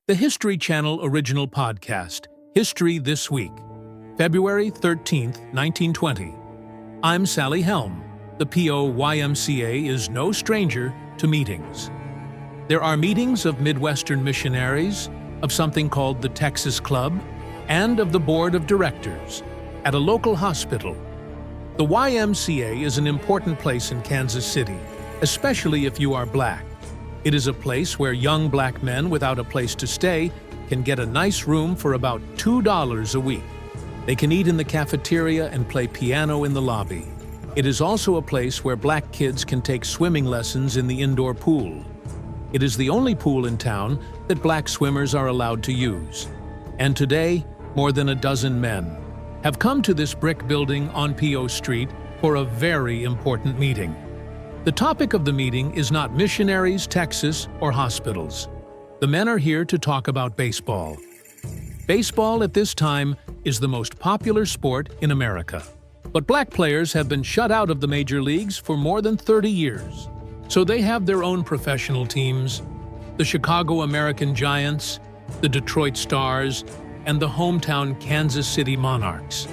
the History Channel original podcast, History This Week, February 13th, 1920. I'm Sally Helm. The YMCA is no stranger to meetings. There are meetings of Midwestern missionaries, of something called the Texas Club, and of the Board of Directors at a local hospital. The YMCA is an important place in Kansas City, especially if you are black. It is a place where young black men without a place to stay can get a nice room for about $2 a week. They can eat in the cafeteria and play piano in the lobby. It is also a place where black kids can take swimming lessons in the indoor pool. It is the only pool in town that black swimmers are allowed to use. And today, more than a dozen men have come to this brick building on P.O. Street for a very important meeting. The topic of the meeting is not missionaries, Texas, or hospitals. The men are here to talk about baseball. Baseball at this time is the most popular sport in America. But black players have been shut out of the major leagues for more than 30 years. So they have their own professional teams, the Chicago American Giants, the Detroit Stars, and the hometown Kansas City Monarchs.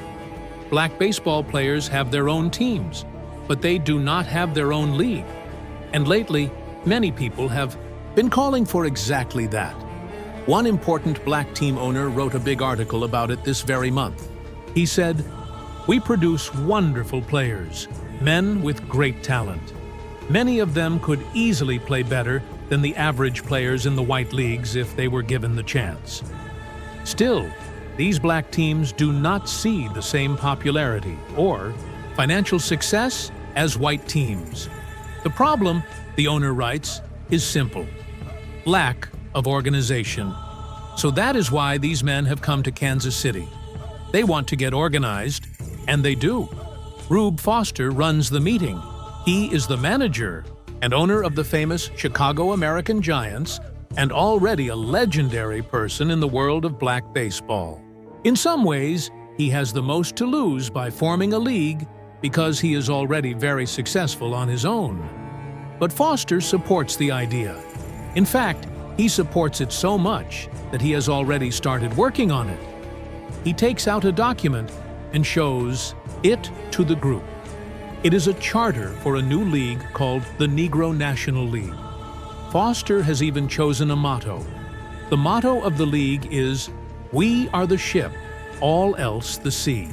Black baseball players have their own teams, but they do not have their own league. And lately, many people have been calling for exactly that. One important black team owner wrote a big article about it this very month. He said, "We produce wonderful players, men with great talent. Many of them could easily play better than the average players in the white leagues if they were given the chance. Still, these black teams do not see the same popularity or financial success as white teams. The problem," the owner writes, "is simple: lack of organization. So that is why these men have come to Kansas City. They want to get organized, and they do. Rube Foster runs the meeting. He is the manager and owner of the famous Chicago American Giants and already a legendary person in the world of black baseball. In some ways, he has the most to lose by forming a league because he is already very successful on his own. But Foster supports the idea. In fact, he supports it so much that he has already started working on it. He takes out a document and shows it to the group. It is a charter for a new league called the Negro National League. Foster has even chosen a motto. The motto of the league is, "We are the ship, all else the sea."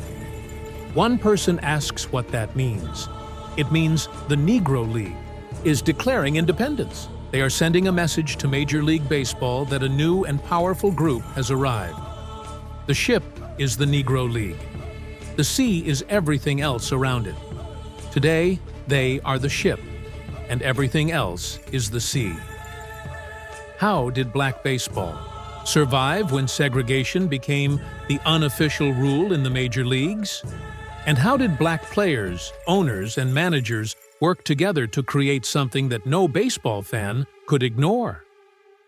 One person asks what that means. It means the Negro League is declaring independence. They are sending a message to Major League Baseball that a new and powerful group has arrived. The ship is the Negro League. The sea is everything else around it. Today, they are the ship, and everything else is the sea. How did black baseball survive when segregation became the unofficial rule in the major leagues? And how did black players, owners, and managers work together to create something that no baseball fan could ignore?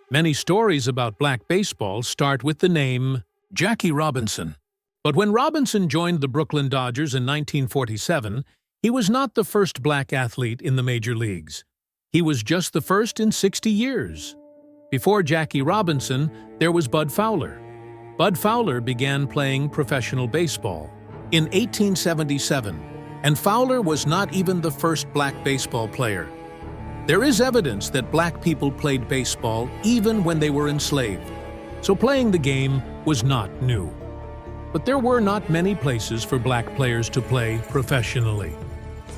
Many stories about black baseball start with the name Jackie Robinson. But when Robinson joined the Brooklyn Dodgers in 1947, he was not the first black athlete in the major leagues. He was just the first in 60 years. Before Jackie Robinson, there was Bud Fowler. Bud Fowler began playing professional baseball in 1877, and Fowler was not even the first black baseball player. There is evidence that black people played baseball even when they were enslaved, so playing the game was not new. But there were not many places for black players to play professionally.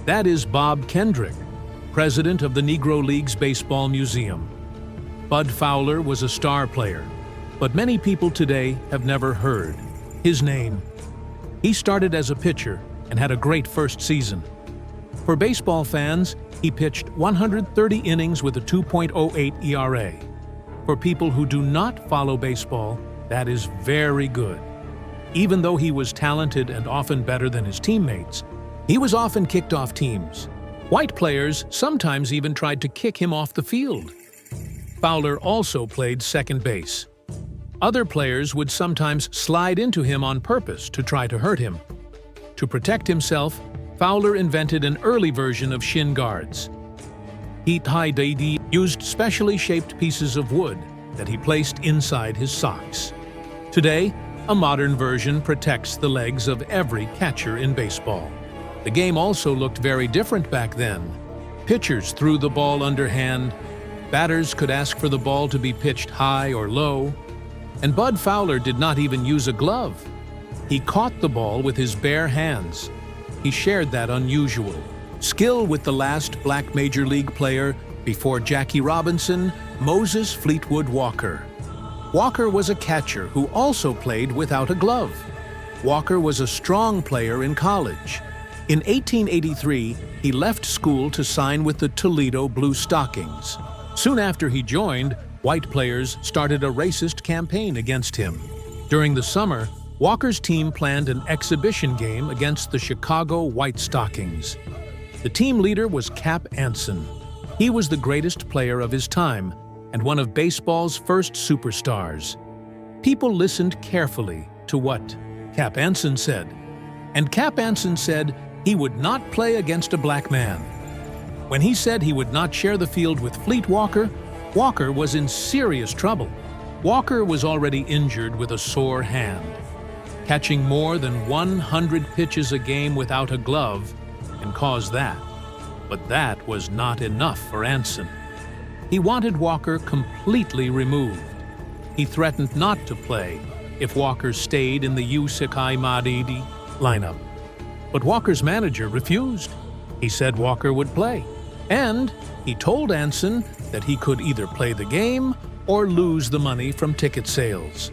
That is Bob Kendrick, president of the Negro League's Baseball Museum. Bud Fowler was a star player, but many people today have never heard his name. He started as a pitcher and had a great first season. For baseball fans, he pitched 130 innings with a 2.08 ERA. For people who do not follow baseball, that is very good. Even though he was talented and often better than his teammates, he was often kicked off teams. White players sometimes even tried to kick him off the field. Fowler also played second base. Other players would sometimes slide into him on purpose to try to hurt him. To protect himself, Fowler invented an early version of shin guards. Heat-high used specially shaped pieces of wood that he placed inside his socks. Today, a modern version protects the legs of every catcher in baseball. The game also looked very different back then. Pitchers threw the ball underhand, batters could ask for the ball to be pitched high or low, and Bud Fowler did not even use a glove. He caught the ball with his bare hands. He shared that unusual skill with the last black major league player before Jackie Robinson, Moses Fleetwood Walker. Walker was a catcher who also played without a glove. Walker was a strong player in college. In 1883, he left school to sign with the Toledo Blue Stockings. Soon after he joined, white players started a racist campaign against him. During the summer, Walker's team planned an exhibition game against the Chicago White Stockings. The team leader was Cap Anson. He was the greatest player of his time and one of baseball's first superstars. People listened carefully to what Cap Anson said, and Cap Anson said he would not play against a black man. When he said he would not share the field with Fleet Walker, Walker was in serious trouble. Walker was already injured with a sore hand. Catching more than 100 pitches a game without a glove can cause that. But that was not enough for Anson. He wanted Walker completely removed. He threatened not to play if Walker stayed in the YMCA Madidi lineup. But Walker's manager refused. He said Walker would play, and he told Anson that he could either play the game or lose the money from ticket sales.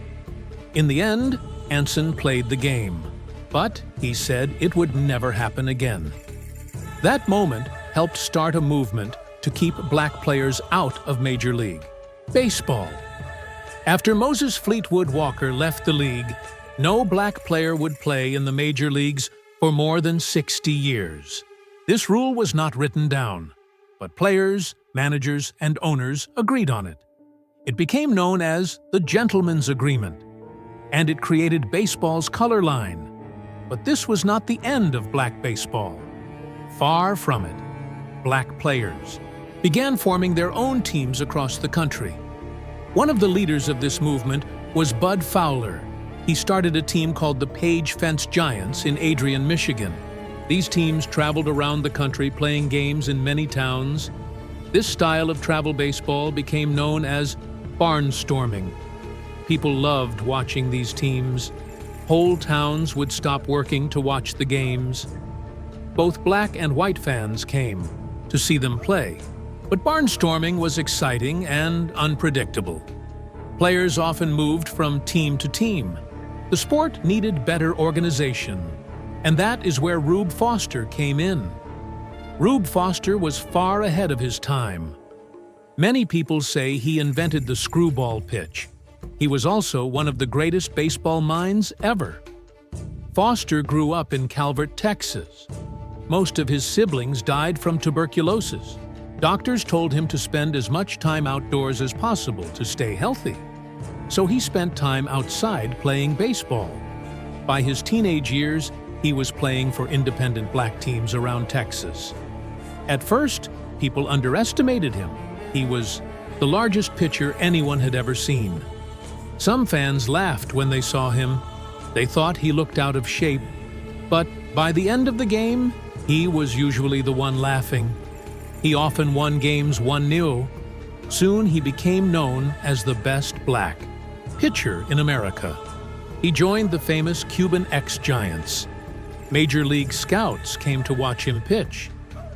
In the end, Anson played the game, but he said it would never happen again. That moment helped start a movement to keep black players out of Major League Baseball. After Moses Fleetwood Walker left the league, no black player would play in the major leagues for more than 60 years. This rule was not written down, but players, managers, and owners agreed on it. It became known as the Gentleman's Agreement, and it created baseball's color line. But this was not the end of black baseball. Far from it. Black players began forming their own teams across the country. One of the leaders of this movement was Bud Fowler. He started a team called the Page Fence Giants in Adrian, Michigan. These teams traveled around the country playing games in many towns. This style of travel baseball became known as barnstorming. People loved watching these teams. Whole towns would stop working to watch the games. Both black and white fans came to see them play. But barnstorming was exciting and unpredictable. Players often moved from team to team. The sport needed better organization, and that is where Rube Foster came in. Rube Foster was far ahead of his time. Many people say he invented the screwball pitch. He was also one of the greatest baseball minds ever. Foster grew up in Calvert, Texas. Most of his siblings died from tuberculosis. Doctors told him to spend as much time outdoors as possible to stay healthy. So he spent time outside playing baseball. By his teenage years, he was playing for independent black teams around Texas. At first, people underestimated him. He was the largest pitcher anyone had ever seen. Some fans laughed when they saw him. They thought he looked out of shape. But by the end of the game, he was usually the one laughing. He often won games 1-0. Soon he became known as the best black pitcher in America. He joined the famous Cuban X-Giants. Major League scouts came to watch him pitch.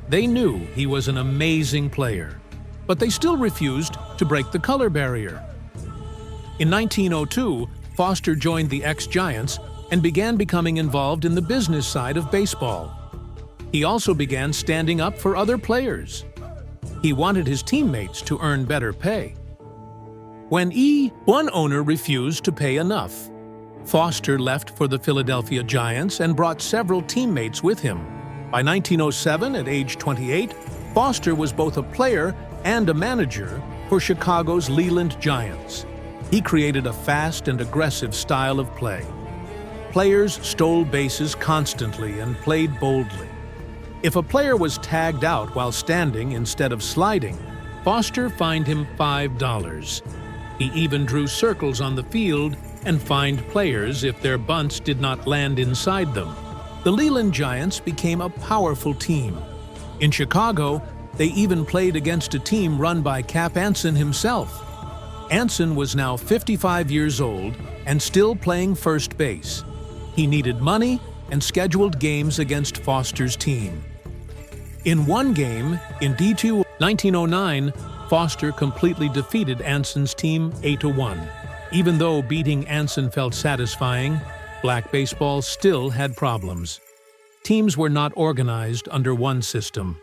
They knew he was an amazing player, but they still refused to break the color barrier. In 1902, Foster joined the X-Giants and began becoming involved in the business side of baseball. He also began standing up for other players. He wanted his teammates to earn better pay. When one owner refused to pay enough, Foster left for the Philadelphia Giants and brought several teammates with him. By 1907, at age 28, Foster was both a player and a manager for Chicago's Leland Giants. He created a fast and aggressive style of play. Players stole bases constantly and played boldly. If a player was tagged out while standing instead of sliding, Foster fined him $5. He even drew circles on the field and fined players if their bunts did not land inside them. The Leland Giants became a powerful team. In Chicago, they even played against a team run by Cap Anson himself. Anson was now 55 years old and still playing first base. He needed money and scheduled games against Foster's team. In one game, in D2 1909, Foster completely defeated Anson's team 8-1. Even though beating Anson felt satisfying, black baseball still had problems. Teams were not organized under one system.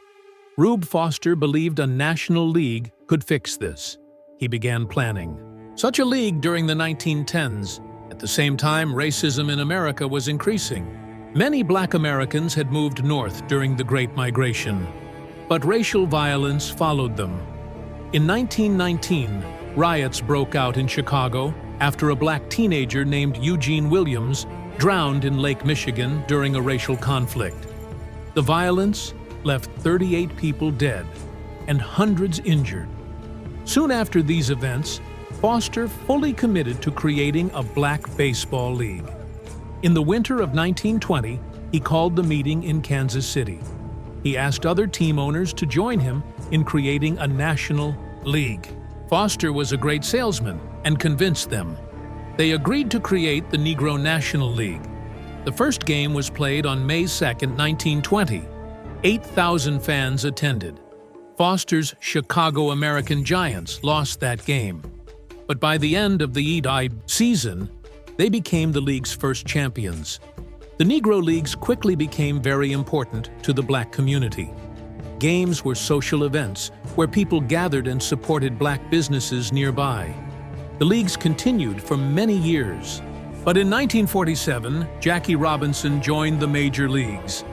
Rube Foster believed a national league could fix this. He began planning such a league during the 1910s. At the same time, racism in America was increasing. Many black Americans had moved north during the Great Migration, but racial violence followed them. In 1919, riots broke out in Chicago after a black teenager named Eugene Williams drowned in Lake Michigan during a racial conflict. The violence left 38 people dead and hundreds injured. Soon after these events, Foster fully committed to creating a black baseball league. In the winter of 1920, he called the meeting in Kansas City. He asked other team owners to join him in creating a national league. Foster was a great salesman and convinced them. They agreed to create the Negro National League. The first game was played on May 2, 1920. 8,000 fans attended. Foster's Chicago American Giants lost that game. But by the end of the EDI season, they became the league's first champions. The Negro Leagues quickly became very important to the black community. Games were social events where people gathered and supported black businesses nearby. The leagues continued for many years. But in 1947, Jackie Robinson joined the major leagues.